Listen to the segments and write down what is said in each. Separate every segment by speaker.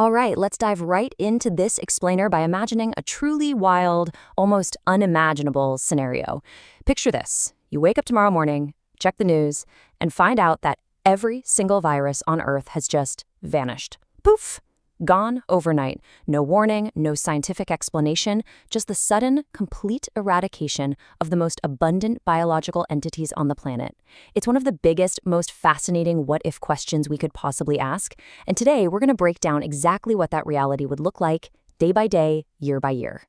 Speaker 1: All right, let's dive right into this explainer by imagining a truly wild, almost unimaginable scenario. Picture this. You wake up tomorrow morning, check the news, and find out that every single virus on Earth has just vanished. Poof! Gone overnight. No warning, no scientific explanation, just the sudden, complete eradication of the most abundant biological entities on the planet. It's one of the biggest, most fascinating what-if questions we could possibly ask, and today we're going to break down exactly what that reality would look like, day by day, year by year.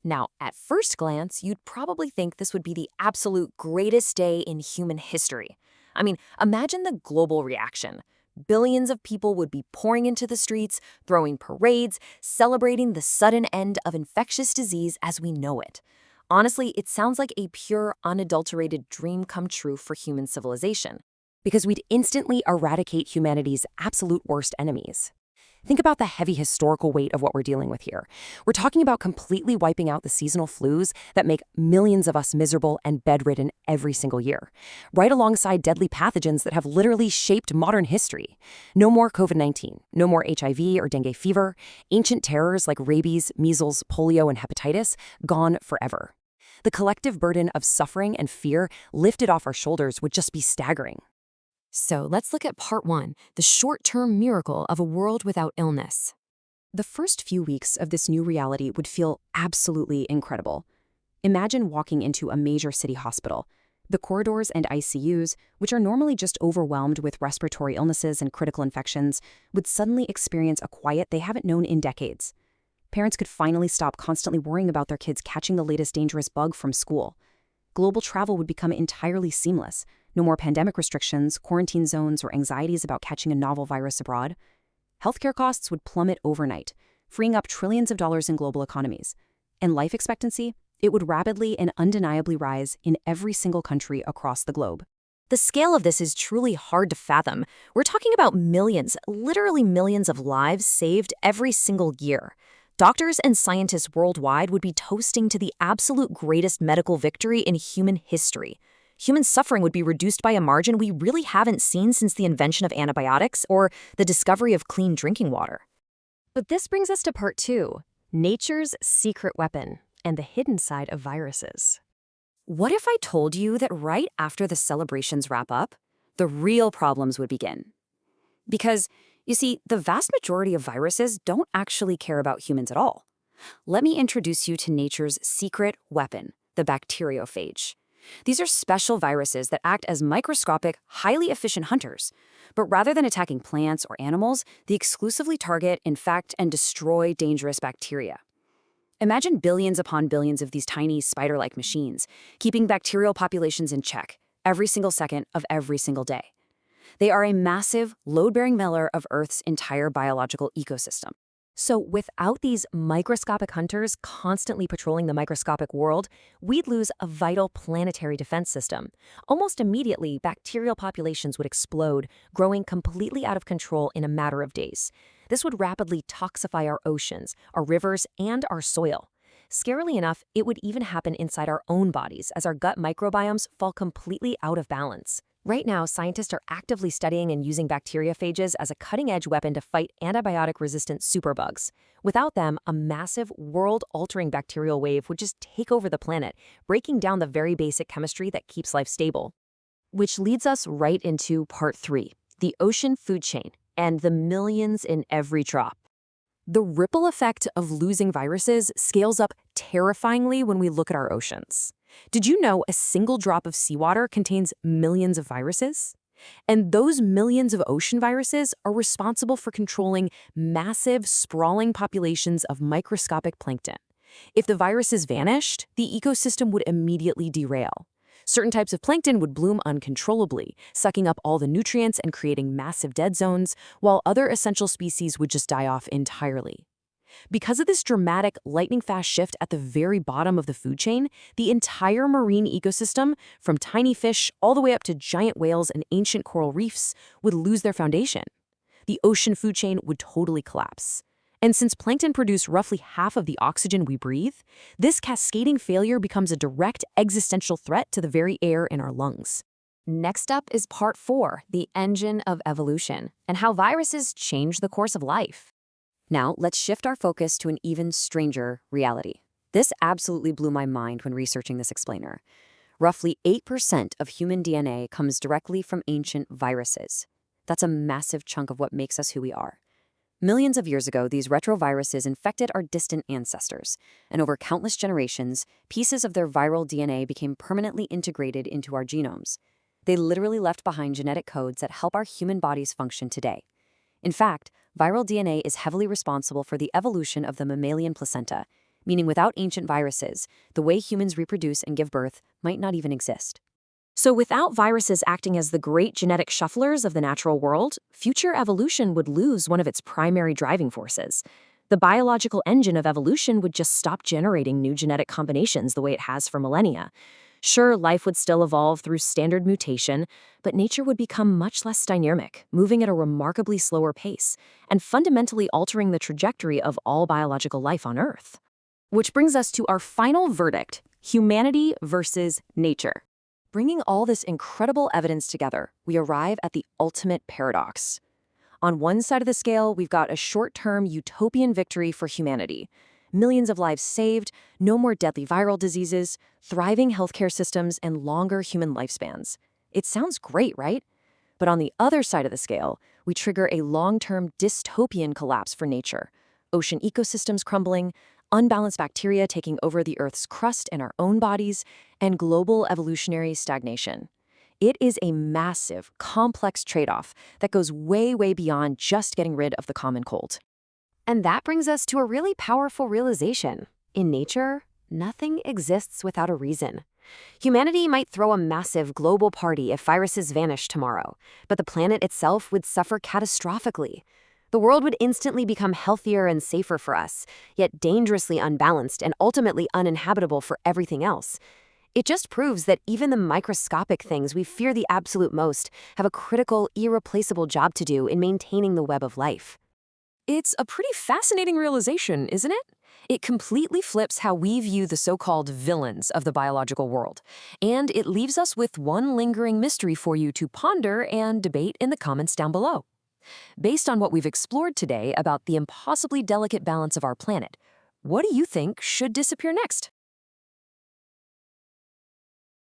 Speaker 1: Now, at first glance, you'd probably think this would be the absolute greatest day in human history. I mean, imagine the global reaction. Billions of people would be pouring into the streets, throwing parades, celebrating the sudden end of infectious disease as we know it. Honestly, it sounds like a pure, unadulterated dream come true for human civilization, because we'd instantly eradicate humanity's absolute worst enemies. Think about the heavy historical weight of what we're dealing with here. We're talking about completely wiping out the seasonal flus that make millions of us miserable and bedridden every single year, right alongside deadly pathogens that have literally shaped modern history. No more COVID-19, no more HIV or dengue fever, ancient terrors like rabies, measles, polio, and hepatitis, gone forever. The collective burden of suffering and fear lifted off our shoulders would just be staggering. So let's look at part one, the short-term miracle of a world without illness. The first few weeks of this new reality would feel absolutely incredible. Imagine walking into a major city hospital. The corridors and ICUs, which are normally just overwhelmed with respiratory illnesses and critical infections, would suddenly experience a quiet they haven't known in decades. Parents could finally stop constantly worrying about their kids catching the latest dangerous bug from school. Global travel would become entirely seamless. No more pandemic restrictions, quarantine zones, or anxieties about catching a novel virus abroad. Healthcare costs would plummet overnight, freeing up trillions of dollars in global economies. And life expectancy, it would rapidly and undeniably rise in every single country across the globe. The scale of this is truly hard to fathom. We're talking about millions, literally millions of lives saved every single year. Doctors and scientists worldwide would be toasting to the absolute greatest medical victory in human history. Human suffering would be reduced by a margin we really haven't seen since the invention of antibiotics or the discovery of clean drinking water. But this brings us to part two, nature's secret weapon and the hidden side of viruses. What if I told you that right after the celebrations wrap up, the real problems would begin? Because, you see, the vast majority of viruses don't actually care about humans at all. Let me introduce you to nature's secret weapon, the bacteriophage. These are special viruses that act as microscopic, highly efficient hunters. But rather than attacking plants or animals, they exclusively target, infect, and destroy dangerous bacteria. Imagine billions upon billions of these tiny spider-like machines, keeping bacterial populations in check every single second of every single day. They are a massive, load-bearing mailer of Earth's entire biological ecosystem. So without these microscopic hunters constantly patrolling the microscopic world, we'd lose a vital planetary defense system. Almost immediately, bacterial populations would explode, growing completely out of control in a matter of days. This would rapidly toxify our oceans, our rivers, and our soil. Scarily enough, it would even happen inside our own bodies as our gut microbiomes fall completely out of balance. Right now, scientists are actively studying and using bacteriophages as a cutting-edge weapon to fight antibiotic-resistant superbugs. Without them, a massive, world-altering bacterial wave would just take over the planet, breaking down the very basic chemistry that keeps life stable. Which leads us right into part three, the ocean food chain and the millions in every drop. The ripple effect of losing viruses scales up terrifyingly when we look at our oceans. Did you know a single drop of seawater contains millions of viruses? And those millions of ocean viruses are responsible for controlling massive, sprawling populations of microscopic plankton. If the viruses vanished, the ecosystem would immediately derail. Certain types of plankton would bloom uncontrollably, sucking up all the nutrients and creating massive dead zones, while other essential species would just die off entirely. Because of this dramatic, lightning-fast shift at the very bottom of the food chain, the entire marine ecosystem, from tiny fish all the way up to giant whales and ancient coral reefs, would lose their foundation. The ocean food chain would totally collapse. And since plankton produce roughly half of the oxygen we breathe, this cascading failure becomes a direct existential threat to the very air in our lungs. Next up is part 4, the engine of evolution, and how viruses change the course of life. Now, let's shift our focus to an even stranger reality. This absolutely blew my mind when researching this explainer. Roughly 8% of human DNA comes directly from ancient viruses. That's a massive chunk of what makes us who we are. Millions of years ago, these retroviruses infected our distant ancestors, and over countless generations, pieces of their viral DNA became permanently integrated into our genomes. They literally left behind genetic codes that help our human bodies function today. In fact, viral DNA is heavily responsible for the evolution of the mammalian placenta, meaning without ancient viruses, the way humans reproduce and give birth might not even exist. So without viruses acting as the great genetic shufflers of the natural world, future evolution would lose one of its primary driving forces. The biological engine of evolution would just stop generating new genetic combinations the way it has for millennia. Sure, life would still evolve through standard mutation, but nature would become much less dynamic, moving at a remarkably slower pace, and fundamentally altering the trajectory of all biological life on Earth. Which brings us to our final verdict: humanity versus nature. Bringing all this incredible evidence together, we arrive at the ultimate paradox. On one side of the scale, we've got a short-term utopian victory for humanity. Millions of lives saved, no more deadly viral diseases, thriving healthcare systems, and longer human lifespans. It sounds great, right? But on the other side of the scale, we trigger a long-term dystopian collapse for nature. Ocean ecosystems crumbling, unbalanced bacteria taking over the Earth's crust and our own bodies, and global evolutionary stagnation. It is a massive, complex trade-off that goes way, way beyond just getting rid of the common cold. And that brings us to a really powerful realization. In nature, nothing exists without a reason. Humanity might throw a massive global party if viruses vanish tomorrow, but the planet itself would suffer catastrophically. The world would instantly become healthier and safer for us, yet dangerously unbalanced and ultimately uninhabitable for everything else. It just proves that even the microscopic things we fear the absolute most have a critical, irreplaceable job to do in maintaining the web of life. It's a pretty fascinating realization, isn't it? It completely flips how we view the so-called villains of the biological world, and it leaves us with one lingering mystery for you to ponder and debate in the comments down below. Based on what we've explored today about the impossibly delicate balance of our planet, what do you think should disappear next?